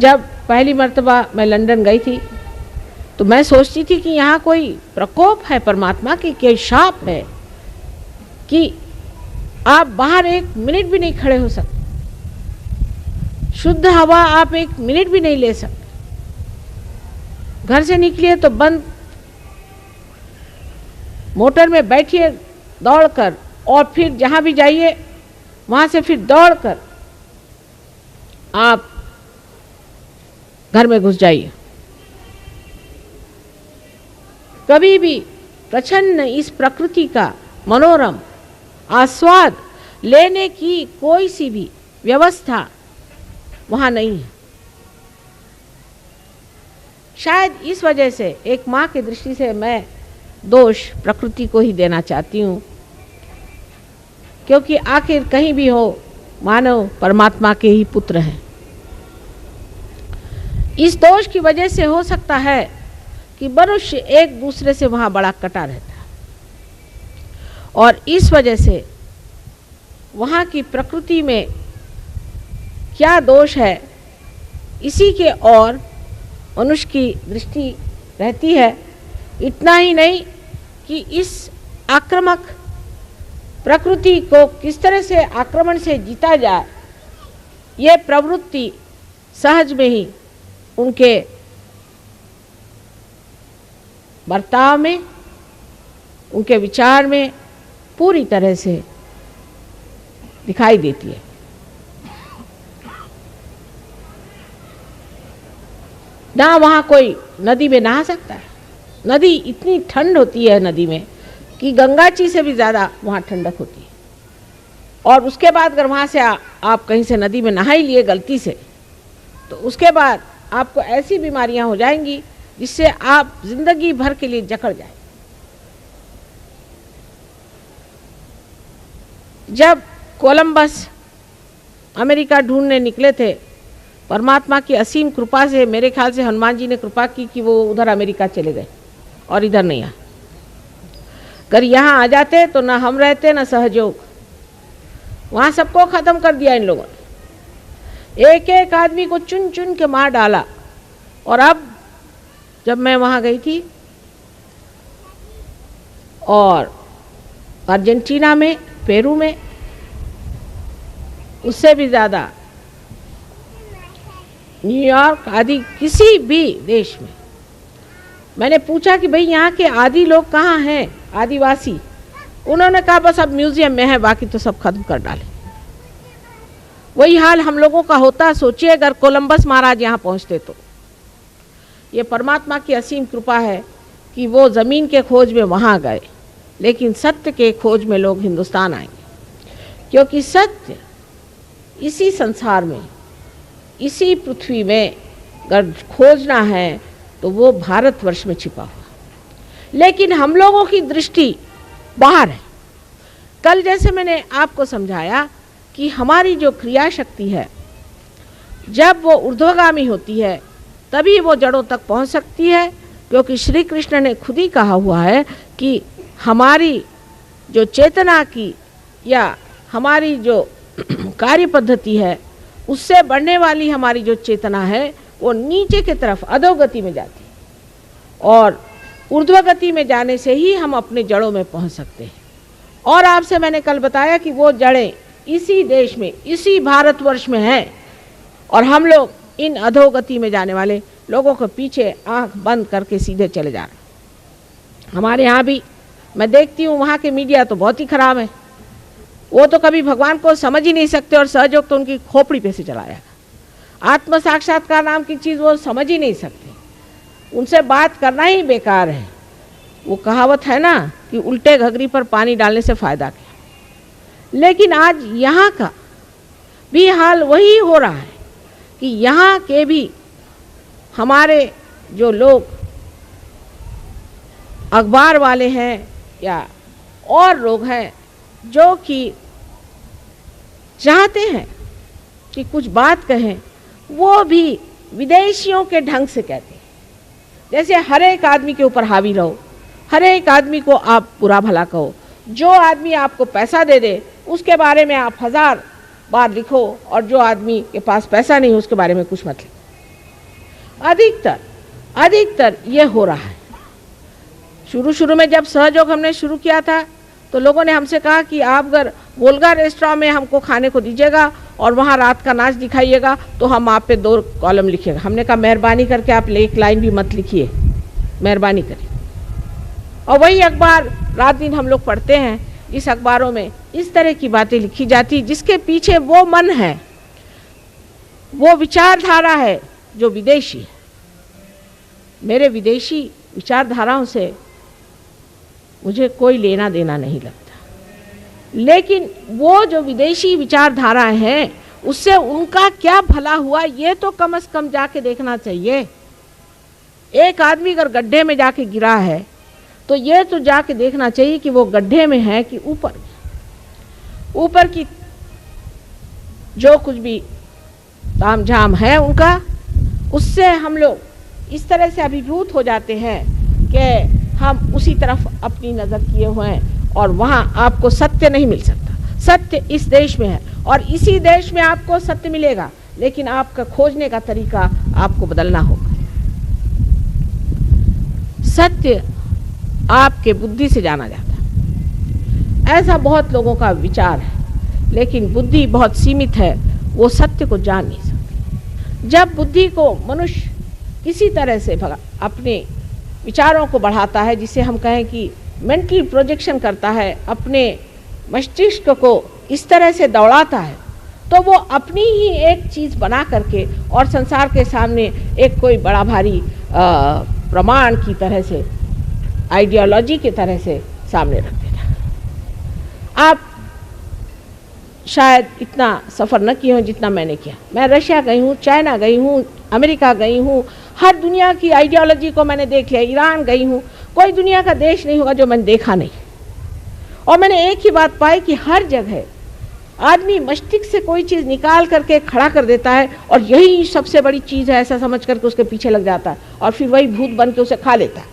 जब पहली मर्तबा मैं लंदन गई थी तो मैं सोचती थी कि यहाँ कोई प्रकोप है परमात्मा की, कोई शाप है कि आप बाहर एक मिनट भी नहीं खड़े हो सकते, शुद्ध हवा आप एक मिनट भी नहीं ले सकते, घर से निकलिए तो बंद, मोटर में बैठिए दौड़कर, और फिर जहाँ भी जाइए वहाँ से फिर दौड़कर आप घर में घुस जाइए। कभी भी प्रच्छन्न इस प्रकृति का मनोरम आस्वाद लेने की कोई सी भी व्यवस्था वहाँ नहीं है। शायद इस वजह से एक माँ की दृष्टि से मैं दोष प्रकृति को ही देना चाहती हूँ, क्योंकि आखिर कहीं भी हो मानव परमात्मा के ही पुत्र हैं। इस दोष की वजह से हो सकता है कि मनुष्य एक दूसरे से वहाँ बड़ा कटा रहता है, और इस वजह से वहाँ की प्रकृति में क्या दोष है इसी के और मनुष्य की दृष्टि रहती है। इतना ही नहीं कि इस आक्रामक प्रकृति को किस तरह से आक्रमण से जीता जाए, ये प्रवृत्ति सहज में ही उनके बर्ताव में, उनके विचार में पूरी तरह से दिखाई देती है। ना वहाँ कोई नदी में नहा सकता है, नदी इतनी ठंड होती है नदी में कि गंगा जी से भी ज़्यादा वहाँ ठंडक होती है, और उसके बाद अगर वहाँ से आप कहीं से नदी में नहा ही लिए गलती से, तो उसके बाद आपको ऐसी बीमारियां हो जाएंगी जिससे आप जिंदगी भर के लिए जकड़ जाए। जब कोलंबस अमेरिका ढूंढने निकले थे, परमात्मा की असीम कृपा से मेरे ख्याल से हनुमान जी ने कृपा की कि वो उधर अमेरिका चले गए और इधर नहीं आए। अगर यहाँ आ जाते तो ना हम रहते ना सहयोग, वहाँ सबको ख़त्म कर दिया इन लोगों ने, एक एक आदमी को चुन चुन के मार डाला। और अब जब मैं वहाँ गई थी और अर्जेंटीना में, पेरू में, उससे भी ज़्यादा न्यूयॉर्क आदि किसी भी देश में, मैंने पूछा कि भाई यहाँ के आदि लोग कहाँ हैं, आदिवासी। उन्होंने कहा बस अब म्यूजियम में है, बाकी तो सब खत्म कर डाले। वही हाल हम लोगों का होता। सोचिए अगर कोलंबस महाराज यहाँ पहुँचते तो। ये परमात्मा की असीम कृपा है कि वो ज़मीन के खोज में वहाँ गए, लेकिन सत्य के खोज में लोग हिंदुस्तान आएंगे, क्योंकि सत्य इसी संसार में, इसी पृथ्वी में अगर खोजना है तो वो भारतवर्ष में छिपा हुआ। लेकिन हम लोगों की दृष्टि बाहर है। कल जैसे मैंने आपको समझाया कि हमारी जो क्रिया शक्ति है, जब वो ऊर्ध्वगामी होती है तभी वो जड़ों तक पहुंच सकती है, क्योंकि श्री कृष्ण ने खुद ही कहा हुआ है कि हमारी जो चेतना की या हमारी जो कार्य पद्धति है, उससे बढ़ने वाली हमारी जो चेतना है वो नीचे की तरफ अधोगति में जाती है, और ऊर्ध्वगति में जाने से ही हम अपने जड़ों में पहुंच सकते हैं। और आपसे मैंने कल बताया कि वो जड़ें इसी देश में, इसी भारतवर्ष में हैं, और हम लोग इन अधोगति में जाने वाले लोगों के पीछे आंख बंद करके सीधे चले जा रहे। हमारे यहाँ भी मैं देखती हूँ वहाँ के मीडिया तो बहुत ही खराब है। वो तो कभी भगवान को समझ ही नहीं सकते, और सहयोग तो उनकी खोपड़ी पे से चलाया। आत्म साक्षात्कार नाम की चीज़ वो समझ ही नहीं सकते, उनसे बात करना ही बेकार है। वो कहावत है ना कि उल्टे घघरी पर पानी डालने से फ़ायदा क्या। लेकिन आज यहाँ का भी हाल वही हो रहा है कि यहाँ के भी हमारे जो लोग अखबार वाले हैं या और लोग हैं जो कि चाहते हैं कि कुछ बात कहें, वो भी विदेशियों के ढंग से कहते हैं। जैसे हर एक आदमी के ऊपर हावी रहो, हर एक आदमी को आप बुरा भला कहो, जो आदमी आपको पैसा दे दे उसके बारे में आप 1000 बार लिखो, और जो आदमी के पास पैसा नहीं उसके बारे में कुछ मत लिखो। अधिकतर ये हो रहा है। शुरू में जब सहयोग हमने शुरू किया था तो लोगों ने हमसे कहा कि आप अगर वोल्गा रेस्टोरेंट में हमको खाने को दीजिएगा और वहाँ रात का नाच दिखाइएगा तो हम आप पे 2 कॉलम लिखिएगा। हमने कहा मेहरबानी करके आप एक लाइन भी मत लिखिए, मेहरबानी करिए। और वही अखबार रात दिन हम लोग पढ़ते हैं, इस अखबारों में इस तरह की बातें लिखी जाती जिसके पीछे वो मन है, वो विचारधारा है जो विदेशी है। मेरे विदेशी विचारधाराओं से मुझे कोई लेना देना नहीं लगता, लेकिन वो जो विदेशी विचारधाराएं हैं उससे उनका क्या भला हुआ ये तो कम से कम जाके देखना चाहिए। एक आदमी अगर गड्ढे में जाके गिरा है तो ये तो जाके देखना चाहिए कि वो गड्ढे में है कि ऊपर की जो कुछ भी तामझाम है उनका, उससे हम लोग इस तरह से अभिभूत हो जाते हैं कि हम उसी तरफ अपनी नज़र किए हुए हैं और वहाँ आपको सत्य नहीं मिल सकता। सत्य इस देश में है और इसी देश में आपको सत्य मिलेगा, लेकिन आपका खोजने का तरीका आपको बदलना होगा। सत्य आपके बुद्धि से जाना जाता है, ऐसा बहुत लोगों का विचार है, लेकिन बुद्धि बहुत सीमित है, वो सत्य को जान नहीं सकती। जब बुद्धि को मनुष्य किसी तरह से अपने विचारों को बढ़ाता है, जिसे हम कहें कि मेंटल प्रोजेक्शन करता है, अपने मस्तिष्क को इस तरह से दौड़ाता है, तो वो अपनी ही एक चीज़ बना करके और संसार के सामने एक कोई बड़ा भारी प्रमाण की तरह से, आइडियोलॉजी की तरह से सामने रख देता। आप शायद इतना सफ़र न किए हों जितना मैंने किया। मैं रशिया गई हूँ, चाइना गई हूँ, अमेरिका गई हूँ, हर दुनिया की आइडियोलॉजी को मैंने देख लिया। ईरान गई हूँ, कोई दुनिया का देश नहीं होगा जो मैंने देखा नहीं। और मैंने एक ही बात पाई कि हर जगह आदमी मस्तिष्क से कोई चीज़ निकाल करके खड़ा कर देता है और यही सबसे बड़ी चीज़ है ऐसा समझ करके उसके पीछे लग जाता है और फिर वही भूत बन के उसे खा लेता है।